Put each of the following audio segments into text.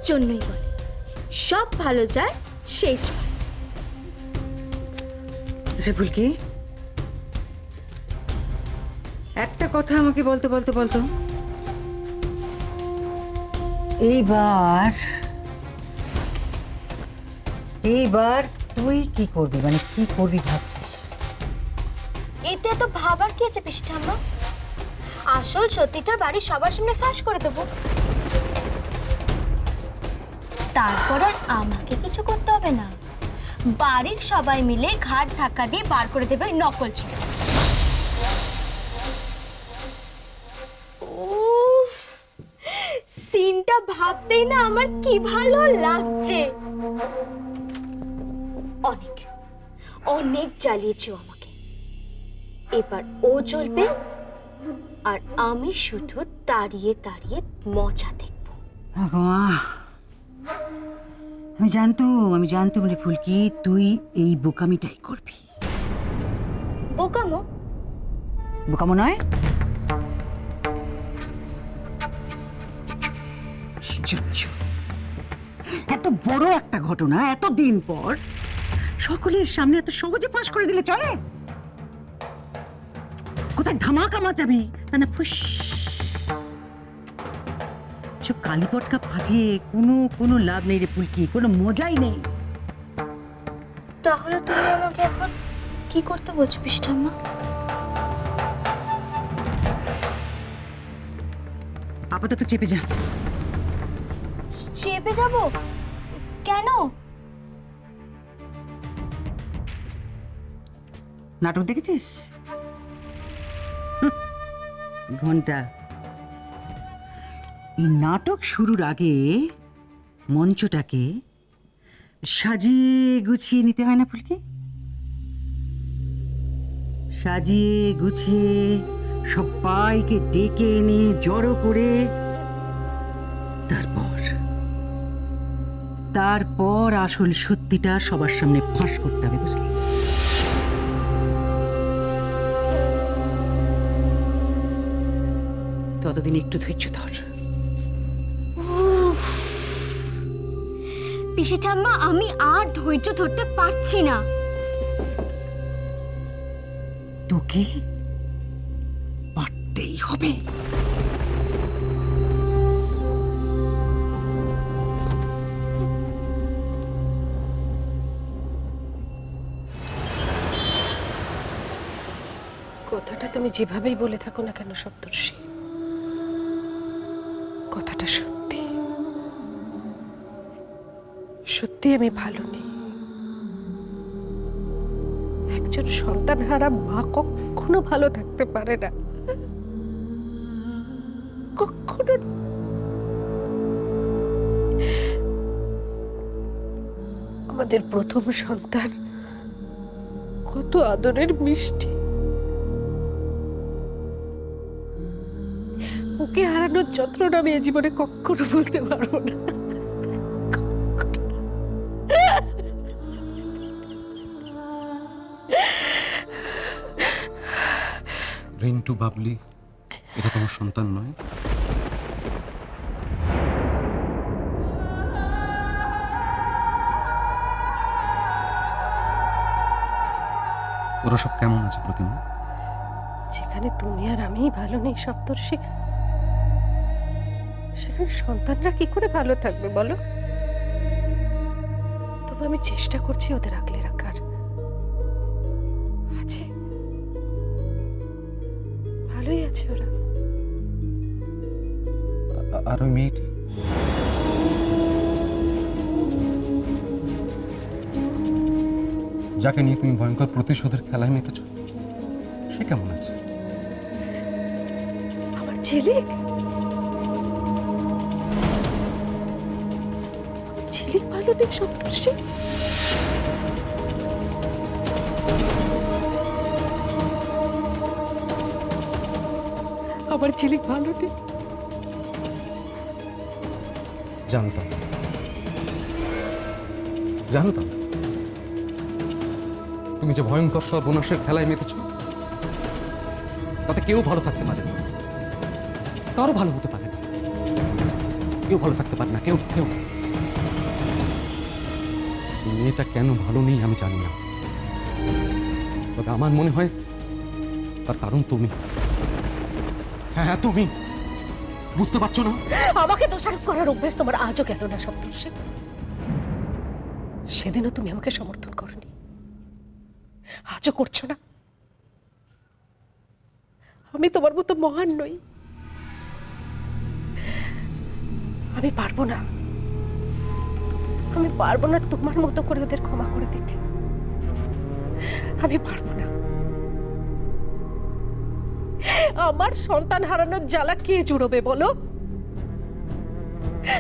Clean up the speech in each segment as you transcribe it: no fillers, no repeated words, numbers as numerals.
জন্যই বলে সব ভালো যায় শেষ। আচ্ছা ফুলকি, একটা কথা আমাকে বলতে বলতে বলতো, এইবার এইবার তুই কি করবি, মানে কি করবি ভাবছিস? এতে তো ভাবার কি আছে পিসি ঠাম্মা? আসল সত্যিটা বাড়ির সবার সামনে ফাঁস করে দেবো, তারপর আর আমাকে কিছু করতে হবে না। বাড়ির সবাই মিলে ঘাট ধাক্কা দিয়ে বার করে দেবে ওই নকল ছেলে। উফ, সিনটা ভাবতেই না আমার কি ভালো লাগছে। অনেক অনেক জ্বালিয়েছে ও আমাকে, এবার ও জ্বলবে আর আমি শুধু তাড়িয়ে তাড়িয়ে মজা দেখব। ভগবান, আমি জানতুম রে ফুলকি, তুই এই বোকামিটাই করবি। বোকামো? বোকামো নয়, আশ্চর্য। এত বড় একটা ঘটনা এত দিন পর সকলের সামনে এত সহজে ফাঁস করে দিলে চলে? কোথায় ধামাকা মাচাবি, তা না ফুস। সব কালীপটকা ফাটিয়ে কোনো লাভ নেই রে ফুলকি, কোনো মজাই নেই। তাহলে তুমি আমাকে এখন কি করতে বলছো পিসি ঠাম্মা? আপাতত চেপে যা। চেপে যাব? কেন? নাটক দেখেছিস? ঘন্টা, এই নাটক শুরুর আগে মঞ্চটাকে সাজিয়ে গুছিয়ে নিতে হয় না ফুলকি? সাজিয়ে গুছিয়ে সবাইকে ডেকে এনে জড়ো করে তারপর আসল সত্যিটা সবার সামনে ফাঁস করতে হবে, বুঝলি? ততদিন একটু ধৈর্য ধর। পিসি ঠাম্মা, আমি আর ধৈর্য ধরতে পারছি না। তোকে পারতেই হবে। কথাটা তুমি যেভাবেই বলে থাকো না কেন সপ্তর্ষি, কথাটা সত্যি। সত্যি আমি ভালো নেই। একজন সন্তানহারা মা কখনো ভালো থাকতে পারে না, কখনো। আমাদের প্রথম সন্তান কত আদরের মিষ্টি, ওকে হারানোর যন্ত্রণা আমি এ জীবনে কখনো বলতে পারবো না। রিন্টু বাবলি এটা তোমার সন্তান নয়? ওরা সব কেমন আছে প্রতিমা? যেখানে তুমি আর আমি ভালো নেই সপ্তর্ষি, সেখানে সন্তানরা কি করে ভালো থাকবে বলো? তবে আমি চেষ্টা করছি ওদের আগলে রাখার। আছে, ভালোই আছে ওরা। আর ওই মেয়েটি? যাকে নিয়ে তুমি ভয়ঙ্কর প্রতিশোধের খেলায় মেতেছ, সে কেমন আছে? আমার ঝিলিক, ঝিলিক ভালো নেই সপ্তর্ষি। আমার ঝিলিক ভালো নেই। জানতাম, তুমি যে ভয়ঙ্কর সর্বনাশের খেলায় মেতেছ, তাতে কেউ ভালো থাকতে পারে না, কারো ভালো হতে পারে না, কেউ ভালো থাকতে পারে না, কেউ কেউ মেয়েটা কেন ভালো নেই আমি জানি না, তবে আমার মনে হয় তার কারণ তুমি। হ্যাঁ, তুমি বুঝতে পারছো না? আমাকে দোষারোপ করার অভ্যেস তোমার আজও গেল না সপ্তর্ষি। সেদিনও তুমি আমাকে সমর্থন করনি, আজও করছো না। আমি তোমার মতো মহান নই, আমি পারবো না, আমি পারবো না তোমার মতো করে ওদের ক্ষমা করে দিতে। আমি পারবো না। আমার সন্তান হারানোর জ্বালা কে জুড়বে বলো?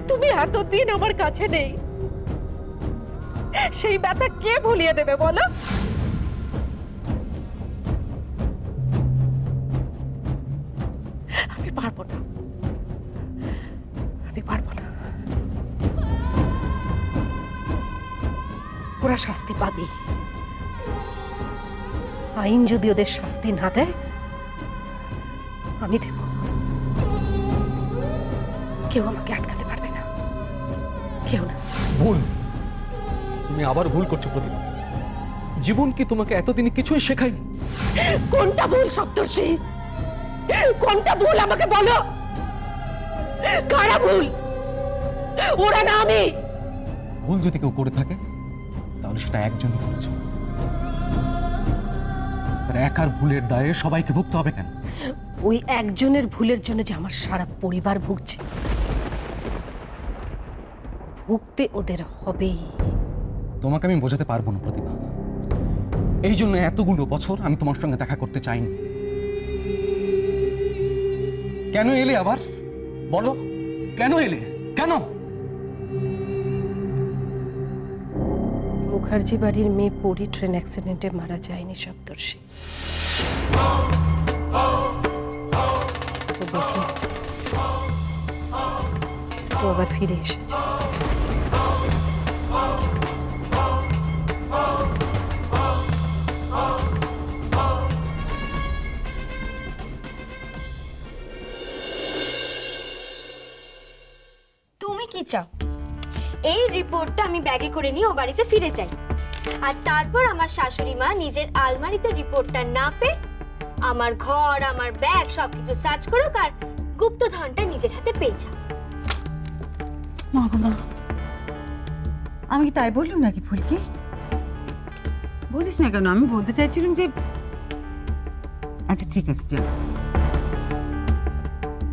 তুমি এতদিন আমার কাছে নেই, সেই ব্যথা কে ভুলিয়ে দেবে বলো? আমি পারবো না, আমি পারবো না। ওরা শাস্তি পাবে, আইন যদি ওদের শাস্তি না দেয় আমি দেব। কেউ আমাকে আটকাতে পারবে না, কেউ না। ভুল, তুমি আবার ভুল করছো প্রতিভা। জীবন কি তোমাকে এতদিনে কিছুই শেখায়নি? কোনটা ভুল সপ্তর্ষি? কোনটা ভুল আমাকে বলো? কারা ভুল? ওরা না আমি? ভুল যদি কেউ করে থাকে তাহলে সেটা একজনই করেছে। তার একার ভুলের দায়ে সবাইকে ভুগতে হবে কেন? ওই একজনের ভুলের জন্য যে আমার সারা পরিবার ভুগছে, ভুগতে ওদের হবেই। তোমাকে আমি বোঝাতে পারবো না প্রতিভা। এই জন্য এতগুলো বছর আমি তোমার সঙ্গে দেখা করতে চাইনি। কেন এলে আবার বলো? কেন এলে? কেন? মুখার্জি বাড়ির মেয়ে পরি ট্রেন অ্যাক্সিডেন্টে মারা যায়নি সপ্তর্ষি, ও বেঁচে আছে। ও আবার ফিরে এসেছে। তুমি কি চাও? এই রিপোর্টটা আমি ব্যাগে করে নিয়ে ও বাড়িতে ফিরে যাই, আর তারপর আমার শাশুড়ি মা নিজের আলমারিতে রিপোর্টটা না পেয়ে আমার ঘর, আমার ব্যাগ সবকিছু সার্চ করুক আর গুপ্তধনটা নিজের হাতে পেয়ে যাক। মা গো মা, আমি কি তাই বললাম নাকি ফুলকি? বলিস না কেন? আমি বলতে চাইছিলাম যে আচ্ছা ঠিক আছে, চল।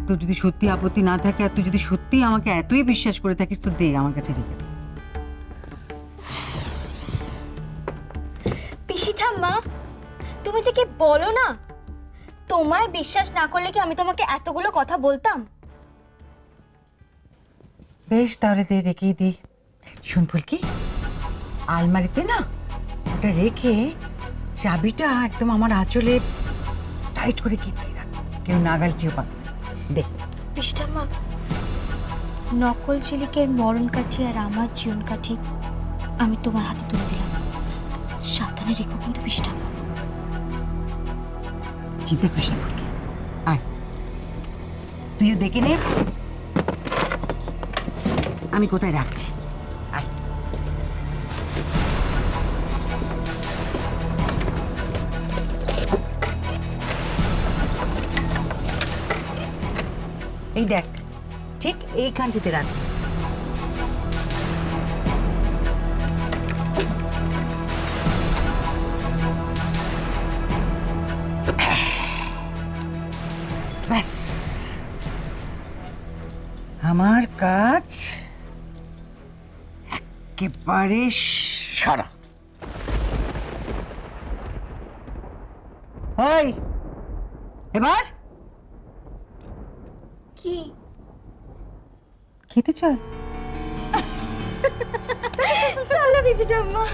তোর যদি সত্যি আপত্তি না থাকে আর তুই যদি সত্যি আমাকে এতই বিশ্বাস করে থাকিস তো দে, আমার কাছে রেখে দে। পিসি ঠাম্মা, তুমি যে কি বলো না, তোমায় বিশ্বাস না করলে কি আমি তোমাকে এতগুলো কথা বলতাম? বেশ, তাহলে দে, রেখেই দি। শুন ফুলকি, আলমারিতে না ওটা রেখে চাবিটা একদম আমার আঁচলে টাইট করে কেটে রাখ, কেউ নাগাল কেউ পাবে না। দে। পিসি ঠাম্মা, নকল ঝিলিকের মরণ কাঠি আর আমার জীবন কাঠি আমি তোমার হাতে তুলে দিলাম, সাবধানে রেখো কিন্তু পিসি ঠাম্মা। চিন্তা করিস না ফুলকি, আয় তুইও দেখে নে আমি কোথায় রাখছি। আয়। এই দেখ, ঠিক এইখানটিতে রাখ। ব্যাস, আমার কাজ একেবারে সারা। ওই এবার কি খেতে চল। চলো পিসি ঠাম্মা,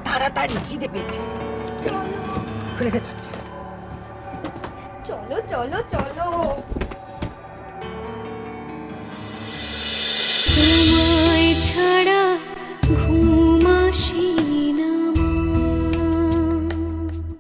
তাড়াতাড়ি খিদে পেয়েছে। চলো খুলে দে দরজা। চলো চলো চলো।